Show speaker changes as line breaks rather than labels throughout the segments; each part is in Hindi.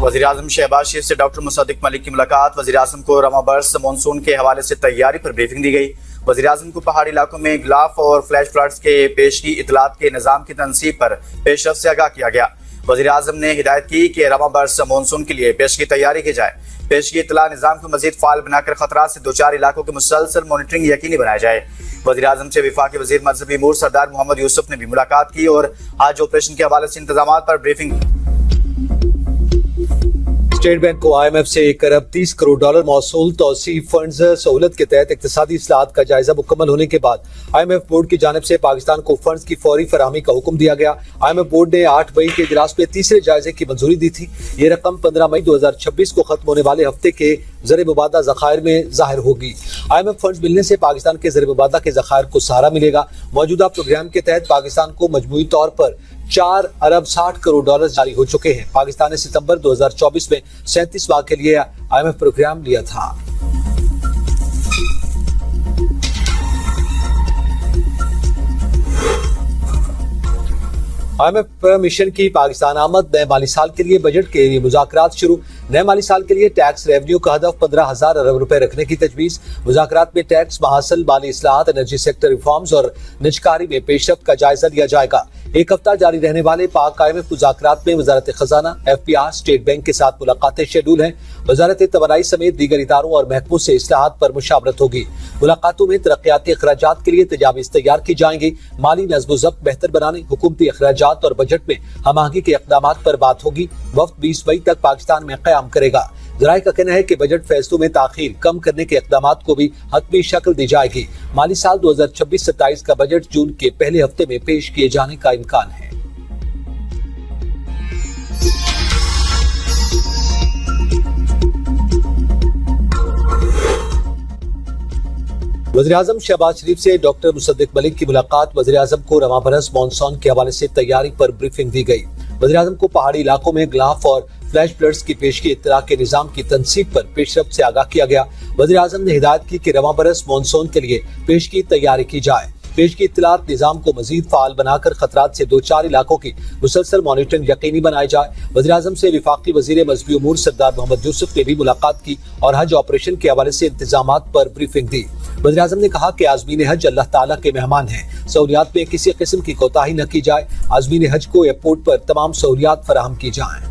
वज़ीर-ए-आज़म शहबाज शरीफ से डॉक्टर मुसद्दिक मलिक की मुलाकात। वज़ीर-ए-आज़म को रवां बरस मानसून के हवाले से तैयारी पर ब्रीफिंग दी गई। वज़ीर-ए-आज़म को पहाड़ी इलाकों में गिलाफ और फ्लैश फ्लड्स के पेशगी इतलात के निज़ाम की तनसीब पर पेशरफ से आगाह किया गया। वज़ीर-ए-आज़म ने हिदायत की कि रवां बरस मानसून के लिए पेशगी तैयारी की जाए। पेशगी इतला निज़ाम को मज़ीद फ़ाल बनाकर खतरात से दो चार इलाकों की मुसलसल मॉनिटरिंग यकीनी बनाया जाए। वज़ीर-ए-आज़म से वफाकी वज़ीर मज़हबी अमूर सरदार मोहम्मद यूसुफ ने भी मुलाकात की और आज ऑपरेशन के हवाले से इंतजामात पर ब्रीफिंग।
स्टेट बैंक को IMF से 1 अरब 30 करोड़ डॉलर मौसूल तौसी फंड्स सहूलत के तहत इक्तिसादी इस्लाहात का जायजा मुकम्मल होने के बाद IMF बोर्ड की जानिब से पाकिस्तान को फंड्स की फौरी फराहमी का हुक्म दिया गया। IMF बोर्ड ने 8 मई के इजलास में तीसरे जायजे की मंजूरी दी थी। ये रकम 15 मई 2026 को खत्म होने वाले हफ्ते के ज़र मुबादा ज़खायर में जाहिर होगी। IMF फंड्स मिलने से पाकिस्तान के ज़र मुबादा के ज़खायर को सहारा मिलेगा। मौजूदा प्रोग्राम के तहत पाकिस्तान को मजमूई तौर पर 4 अरब 60 करोड़ डॉलर जारी हो चुके हैं। पाकिस्तान ने सितंबर 2024 में 37 माह के लिए IMF प्रोग्राम लिया था। IMF मिशन की पाकिस्तान आमद। नए माली साल के लिए बजट के लिए मुज़ाकरात शुरू। नए माली साल के लिए टैक्स रेवेन्यू का हदफ 15,000 अरब रुपए रखने की तजवीज़। मुज़ाकरात में टैक्स महासल, माली इस्लाहात, एनर्जी सेक्टर रिफॉर्म्स और निजकारी में पेशरफ्त का जायजा लिया जाएगा। एक हफ्ता जारी रहने वाले पाक IMF मुज़ाकरात में वज़ारत खजाना, FPR, स्टेट बैंक के साथ मुलाकातें शेड्यूल हैं। वज़ारत तवानाई समेत दीगर इदारों और महकमों से इस्लाहात पर मुशावरत होगी। मुलाकातों में तरक्याती अखराजात के लिए तजावीज़ तैयार की जाएंगी। माली नज़्म व ज़ब्त बेहतर बनाने, हुकूमती अखराजात और बजट में हम-आहंगी के इक़दामात पर बात होगी। वफ़द 20 मई तक पाकिस्तान में क़याम करेगा। ज़राए का कहना है कि बजट फैसलों में ताख़ीर कम करने के इक़दामात को भी हतमी शक्ल दी जाएगी। माली साल 2026-27 का बजट जून के पहले हफ्ते में पेश किए जाने का इम्कान है। वज़ीर-ए-आज़म शहबाज शरीफ से डॉक्टर मुसद्दिक मलिक की मुलाकात। वज़ीर-ए-आज़म को रवां बरस मानसून के हवाले से तैयारी पर ब्रीफिंग दी गई। वज़ीर-ए-आज़म को पहाड़ी इलाकों में गिलाफ और फ्लैश फ्लड्स की पेशगी इत्तला के निज़ाम की तनसीब पर पेशरफ्त से आगाह किया गया। वज़ीर-ए-आज़म ने हिदायत की कि रवां बरस मानसून के लिए पेशगी तैयारी की जाए। पेशगी इत्तलात निज़ाम को मजीद फ़ाल बनाकर खतरात से दो चार इलाकों की मुसलसल मॉनिटरिंग यकीनी बनाई जाए। वज़ीर-ए-आज़म से वफाकी वज़ीर मज़हबी अमूर सरदार मोहम्मद यूसुफ ने भी मुलाकात की और हज ऑपरेशन के हवाले से इंतजामात पर ब्रीफिंग दी। वज़ीर-ए-आज़म ने कहा कि आज़मीन हज अल्लाह ताला के मेहमान हैं। सहूलियात में किसी किस्म की कोताही न की जाए। आज़मीन हज को एयरपोर्ट पर तमाम सहूलियात फराहम की जाएं।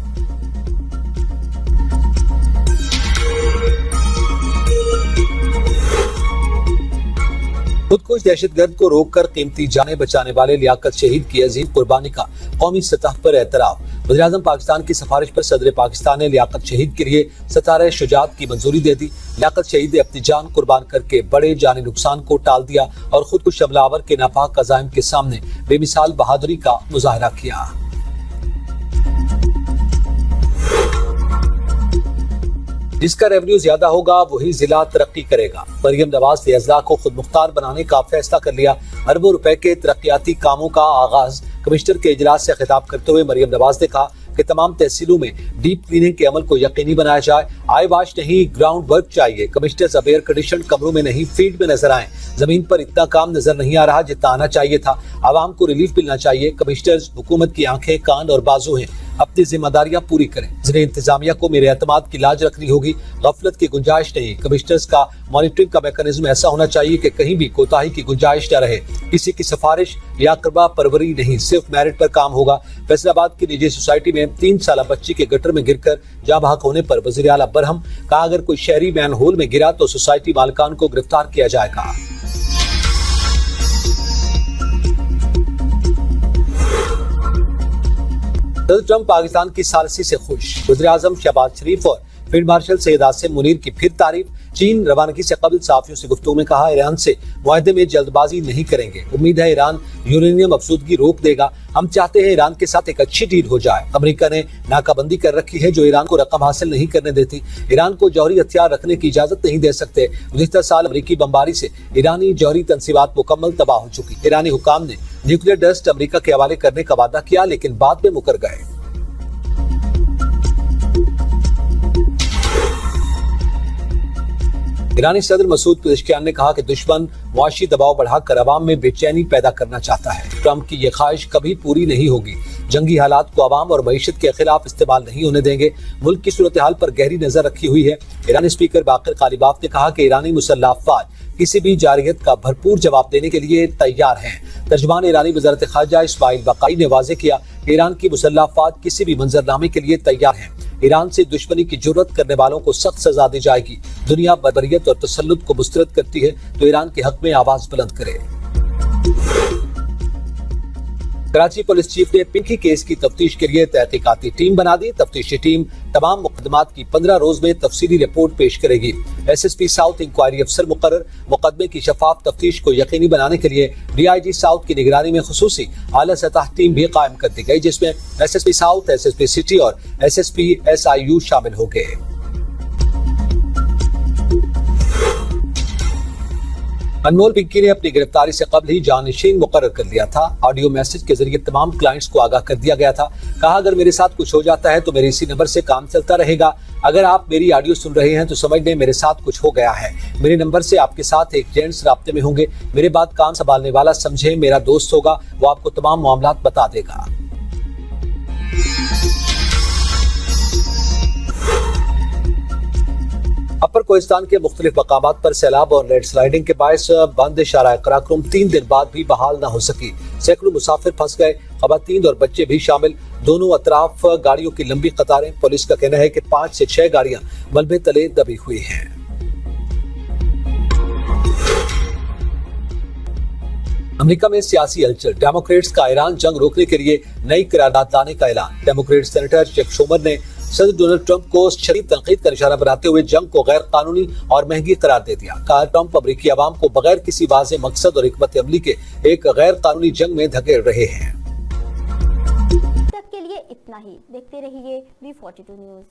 खुदकुश दहशतगर्द को रोककर कीमती जानें बचाने वाले लियाकत शहीद की अजीम कुर्बानी का कौमी सतह पर एतराफ। वज़ीर-ए-आज़म पाकिस्तान की सिफारिश पर सदर पाकिस्तान ने लियाकत शहीद के लिए सितारे शुजात की मंजूरी दे दी। लियाकत शहीद ने अपनी जान कुर्बान करके बड़े जानी नुकसान को टाल दिया और खुदकुश हमलावर के नापाक अज़ाइम के सामने बेमिसाल बहादुरी का मुजाहरा किया। जिसका रेवेन्यू ज्यादा होगा वही जिला तरक्की करेगा। मरियम नवाज ने अजला को खुद मुख्तार बनाने का फैसला कर लिया। अरबों रुपए के तरक्याती कामों का आगाज। कमिश्नर के इजलास से खिताब करते हुए मरियम नवाज ने कहा कि तमाम तहसीलों में डीप क्लीनिंग के अमल को यकीनी बनाया जाए। आई वाश नहीं, ग्राउंड वर्क चाहिए। कमिश्नर्स अब एयर कंडीशन कमरों में नहीं, फील्ड में नजर आए। जमीन पर इतना काम नजर नहीं आ रहा जितना आना चाहिए था। आवाम को रिलीफ मिलना चाहिए। कमिश्नर्स हुकूमत की आंखें, कान और बाजू हैं। अपनी जिम्मेदारियां पूरी करें। जिले इंतजामिया को मेरे एतमाद की लाज रखनी होगी। गफलत की गुंजाइश नहीं। कमिश्नर्स का मॉनिटरिंग का मैकेनिज्म ऐसा होना चाहिए कि कहीं भी कोताही की गुंजाइश न रहे। किसी की सिफारिश या करबा परवरी नहीं, सिर्फ मेरिट पर काम होगा। फैसलाबाद की निजी सोसाइटी में 3 साल बच्ची के गटर में गिरकर जाँ बहक होने पर वज़ीर आला बरहम कहा, अगर कोई शहरी मैन होल में गिरा तो सोसाइटी मालिकान को गिरफ्तार किया जाएगा। डोनाल्ड ट्रंप पाकिस्तान की सालसी से खुश। वज़ीर-ए-आज़म शहबाज शरीफ और फील्ड मार्शल सैयद आसिम मुनीर की फिर तारीफ। चीन रवानगी से कबल सहाफियों से गुफ्तगू में कहा, ईरान से मुआहदे में जल्दबाजी नहीं करेंगे। उम्मीद है ईरान यूरेनियम अफसूदगी रोक देगा। हम चाहते हैं ईरान के साथ एक अच्छी डील हो जाए। अमेरिका ने नाकाबंदी कर रखी है जो ईरान को रकम हासिल नहीं करने देती। ईरान को जौहरी हथियार रखने की इजाजत नहीं दे सकते। गुज़िश्ता साल अमेरिकी बमबारी से ईरानी जौहरी तंसीबात मुकम्मल तबाह हो चुकी। ईरानी हुकाम ने न्यूक्लियर डस्ट अमेरिका के हवाले करने का वादा किया लेकिन बाद में मुकर गए। ईरानी सदर मसूद पेज़ेश्कियान ने कहा कि दुश्मन मुआशी दबाव बढ़ाकर अवाम में बेचैनी पैदा करना चाहता है। ट्रंप की ये ख्वाहिश कभी पूरी नहीं होगी। जंगी हालात को अवाम और मईशत के खिलाफ इस्तेमाल नहीं होने देंगे। मुल्क की सूरत हाल पर गहरी नजर रखी हुई है। ईरानी स्पीकर बाकर कालिबाफ ने कहा कि ईरानी मुसल्लह अफवाज किसी भी जारहियत का भरपूर जवाब देने के लिए तैयार हैं। तर्जुमान ईरानी वज़ारत ख़ारजा इस्माइल बक़ाई ने वाज़ेह किया कि ईरान की मुसल्लह अफवाज किसी भी मंजरनामे के लिए तैयार हैं। ईरान से दुश्मनी की जुर्रत करने वालों को सख्त सजा दी जाएगी। दुनिया बर्बरियत और तसल्लुत को मुस्तरद करती है तो ईरान के हक में आवाज बुलंद करे। कराची पुलिस चीफ ने पिंकी केस की तफ्तीश के लिए तहकीकाती टीम बना दी। तफ्तीशी टीम तमाम मुकदमात की 15 रोज में तफसीली रिपोर्ट पेश करेगी। SSP साउथ इंक्वायरी अफसर मुकर्रर। मुकदमे की शफाफ तफ्तीश को यकीनी बनाने के लिए DIG साउथ की निगरानी में खुसूसी आला सतह टीम भी कायम कर दी गई, जिसमें SSP साउथ, SSP सिटी और SSP SIU शामिल हो गए। अनमोल पिंकी ने अपनी गिरफ्तारी से कबल ही जानशीन मुकर्रर कर लिया था। ऑडियो मैसेज के जरिए तमाम क्लाइंट्स को आगाह कर दिया गया था। कहा, अगर मेरे साथ कुछ हो जाता है तो मेरे इसी नंबर से काम चलता रहेगा। अगर आप मेरी ऑडियो सुन रहे हैं तो समझ लें मेरे साथ कुछ हो गया है। मेरे नंबर से आपके साथ एक जेंट्स राब्ते में होंगे। मेरे बाद काम संभालने वाला समझे मेरा दोस्त होगा, वो आपको तमाम मामलात बता देगा। अपर कोहिस्तान के मुख्तलिफ मकामात पर सैलाब और लैंडस्लाइडिंग के बायस बंद शाराए कराक्रम 3 दिन बाद भी बहाल न हो सकी। सैकड़ों मुसाफिर फंस गए, खवातीन और बच्चे भी शामिल। दोनों अतराफ गाड़ियों की लंबी कतारें। पुलिस का कहना है कि 5 से 6 गाड़ियां मलबे तले दबी हुई हैं। अमेरिका में सियासी हलचल। डेमोक्रेट्स का ईरान जंग रोकने के लिए नई करारदाद लाने का ऐलान। डेमोक्रेट सेनेटर चक शूमर ने सदर डोनाल्ड ट्रंप को शदीद तनकीद का निशाना बनाते हुए जंग को गैर कानूनी और महंगी करार दे दिया। कहा, ट्रंप अमेरिकी अवाम को बगैर किसी वाज़ेह मकसद और हिकमत अमली के एक गैर कानूनी जंग में धकेल रहे हैं।
तक के लिए इतना ही। देखते रहिए V42 न्यूज़।